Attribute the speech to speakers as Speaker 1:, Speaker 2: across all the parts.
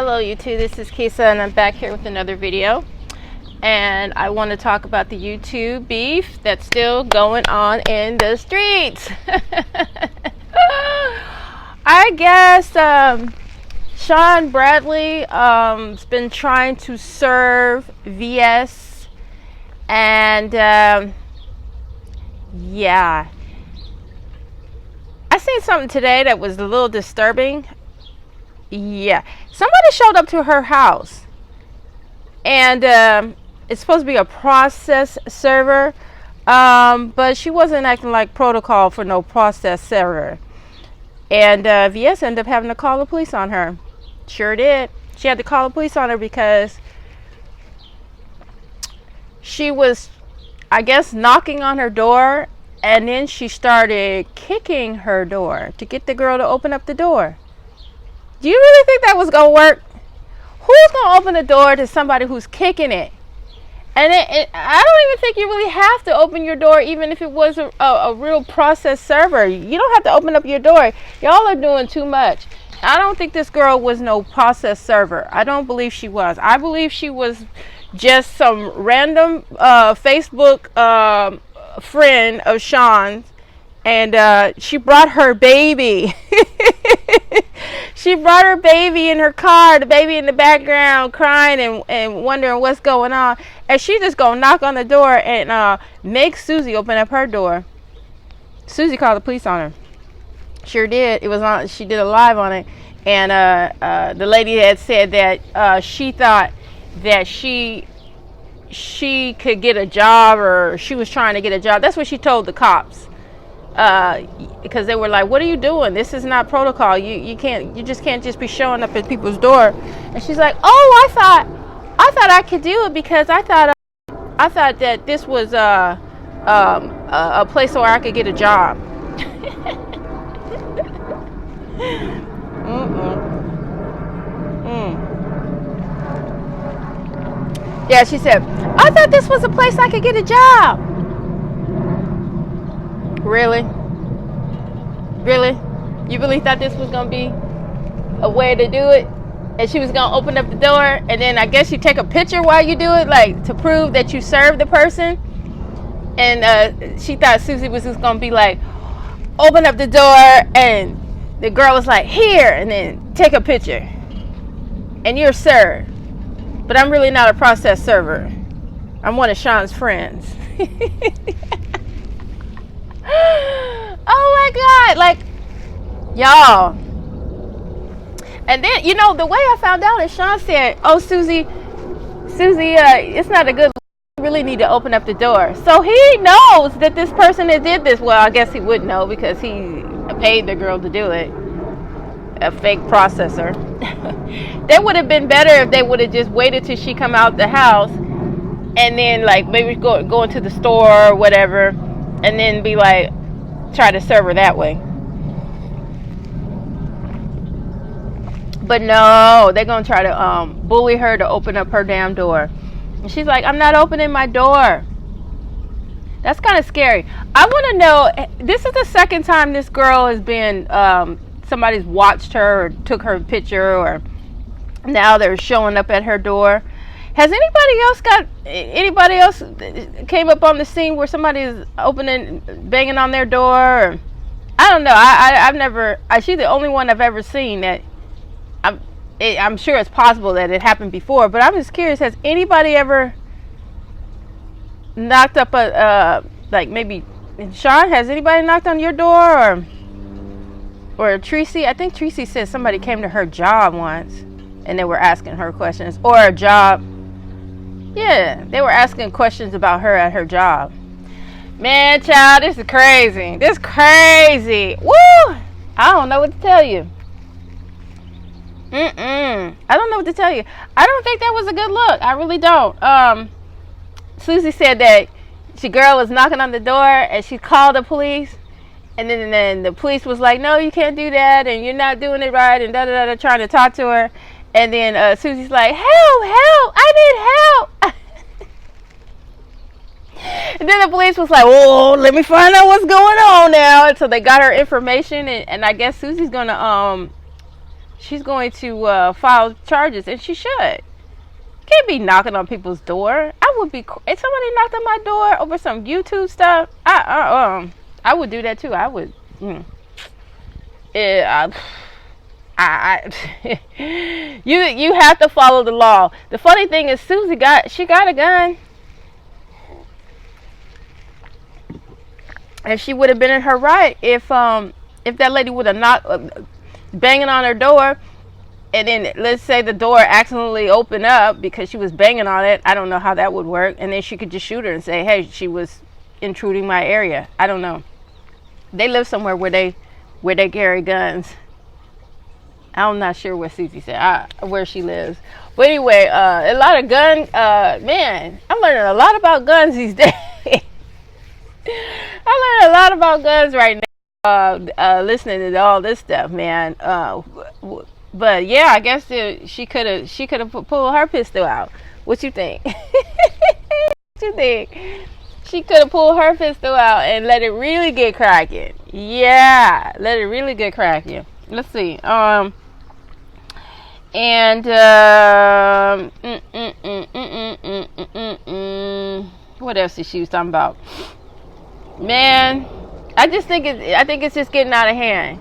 Speaker 1: Hello YouTube, this is Kisa and I'm back here with another video, and I want to talk about the YouTube beef that's still going on in the streets. I guess Shaun Bradley has been trying to serve VS, and yeah, I seen something today that was a little disturbing. Yeah, somebody showed up to her house, and it's supposed to be a process server, but she wasn't acting like protocol for no process server, and VS ended up having to call the police on her. Sure did. She had to call the police on her because she was, I guess, knocking on her door, and then she started kicking her door to get the girl to open up the door. Do you really think that was going to work? Who's going to open the door to somebody who's kicking it? And I don't even think you really have to open your door, even if it was a real process server. You don't have to open up your door. Y'all are doing too much. I don't think this girl was no process server. I don't believe she was. I believe she was just some random Facebook friend of Shaun's, and she brought her baby. She brought her baby in her car, the baby in the background crying and wondering what's going on. And she just gonna knock on the door and make Susie open up her door. Susie called the police on her. Sure did. It was on. She did a live on it, and the lady had said that she thought that she could get a job, or she was trying to get a job. That's what she told the cops. Because they were like, what are you doing? This is not protocol. You just can't just be showing up at people's door. And she's like, oh, I thought I could do it because I thought that this was a place where I could get a job. Yeah, she said, I thought this was a place I could get a job. Really? Really? You really thought this was going to be a way to do it? And she was going to open up the door, and then I guess you take a picture while you do it, like to prove that you served the person? And she thought Susie was just going to be like, open up the door, and the girl was like, here, and then take a picture. And you're served. But I'm really not a process server. I'm one of Shaun's friends. Oh my God, like, y'all. And then, you know, the way I found out is Shaun said, oh, Susie, it's not a good look. You really need to open up the door. So he knows that this person that did this. Well, I guess he would know because he paid the girl to do it. A fake processor. That would have been better if they would have just waited till she come out the house, and then like maybe go into the store or whatever, and then be like, try to serve her that way. But no, they're gonna try to bully her to open up her damn door. And she's like, I'm not opening my door. That's kind of scary. I want to know, this is the second time this girl has been, somebody's watched her or took her picture, or now they're showing up at her door. Has anybody else came up on the scene where somebody is banging on their door? Or, I don't know. I've never. She's the only one I've ever seen that. I'm sure it's possible that it happened before, but I'm just curious. Has anybody ever knocked up like maybe Shaun? Has anybody knocked on your door, or Tracy? I think Tracy said somebody came to her job once, and they were asking her questions, or a job. Yeah, they were asking questions about her at her job. Man, child, this is crazy. This is crazy. Woo! I don't know what to tell you. I don't know what to tell you. I don't think that was a good look. I really don't. Susie said that the girl was knocking on the door, and she called the police. And then the police was like, no, you can't do that, and you're not doing it right, and da-da-da-da, trying to talk to her. And then Susie's like, help, I need help. And then the police was like, oh, let me find out what's going on now. And so they got her information, and I guess Susie's going to she's going to file charges, and she should. Can't be knocking on people's door. I would be if somebody knocked on my door over some YouTube stuff. I would do that too. I would. You have to follow the law. The funny thing is, Susie got a gun, and she would have been in her right if that lady would have knocked, banging on her door, and then let's say the door accidentally opened up because she was banging on it. I don't know how that would work, and then she could just shoot her and say, "Hey, she was intruding my area." I don't know. They live somewhere where they carry guns. I'm not sure where Susie said where she lives, but anyway, a lot of gun. Man, I'm learning a lot about guns these days. I learned a lot about guns right now. Listening to all this stuff, man. But yeah, I guess she could have pulled her pistol out. What you think? What you think? She could have pulled her pistol out and let it really get cracking. Yeah, let it really get cracking. Let's see. What else is she was talking about? Man, I think it's just getting out of hand.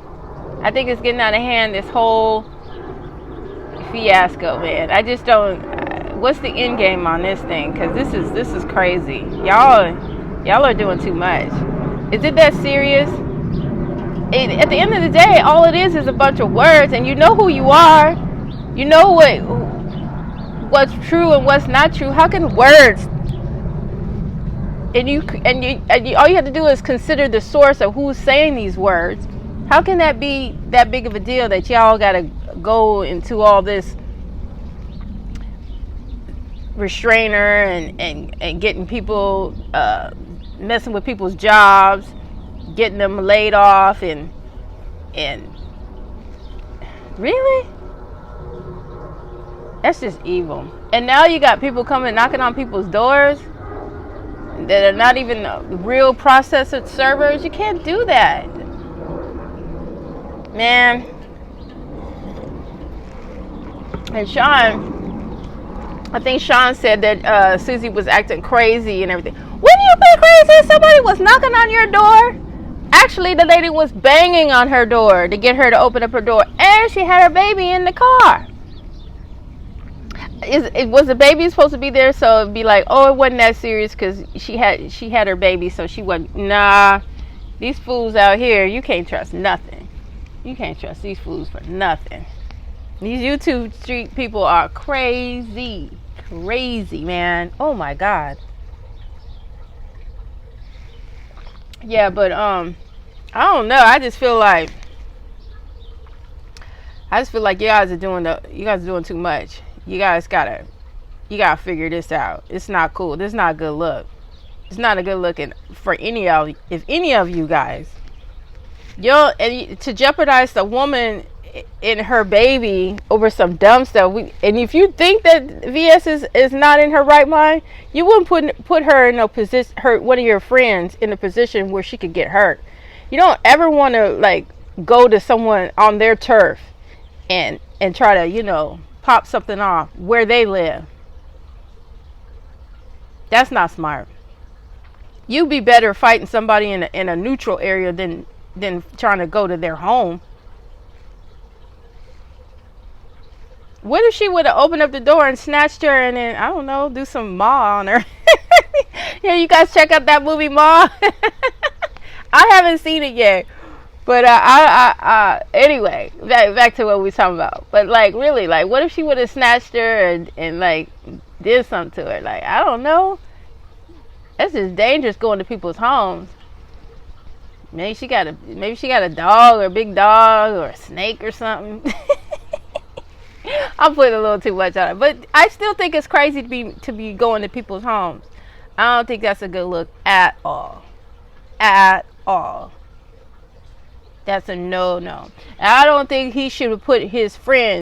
Speaker 1: I think it's getting out of hand, this whole fiasco, man. I just don't. What's the end game on this thing? Because this is crazy. Y'all are doing too much. Is it that serious? At the end of the day, all it is a bunch of words, and you know who you are. You know what's true and what's not true. How can words? And you all you have to do is consider the source of who's saying these words. How can that be that big of a deal that y'all gotta go into all this restrainer and getting people, messing with people's jobs, getting them laid off, and really? That's just evil. And now you got people coming knocking on people's doors that are not even real processor servers. You can't do that, man. And Shaun, I think Shaun said that Susie was acting crazy and everything. When you been crazy? Somebody was knocking on your door. Actually, the lady was banging on her door to get her to open up her door, and she had her baby in the car. Was the baby supposed to be there? So it'd be like, oh, it wasn't that serious because she had her baby, so she wasn't. Nah, these fools out here, you can't trust nothing. You can't trust these fools for nothing. These YouTube street people are crazy, man. Oh my God. Yeah, but I don't know. I just feel like you guys are doing too much. You guys gotta figure this out. It's not cool. This is not a good look. It's not a good look for any of you guys. To jeopardize the woman and her baby over some dumb stuff. And if you think that VS is not in her right mind, you wouldn't put her in a position, one of your friends in a position where she could get hurt. You don't ever want to like go to someone on their turf and try to pop something off where they live. That's not smart. You'd be better fighting somebody in a neutral area than trying to go to their home. What if she would have opened up the door and snatched her and then, I don't know, do some maw on her? Yeah, you guys check out that movie Maw. I haven't seen it yet. But anyway, back to what we were talking about. But like, really, like, what if she would have snatched her and like did something to her? Like, I don't know. That's just dangerous going to people's homes. Maybe she got a dog or a big dog or a snake or something. I'm putting a little too much on it, but I still think it's crazy to be going to people's homes. I don't think that's a good look at all. At all. That's a no. I don't think he should have put his friends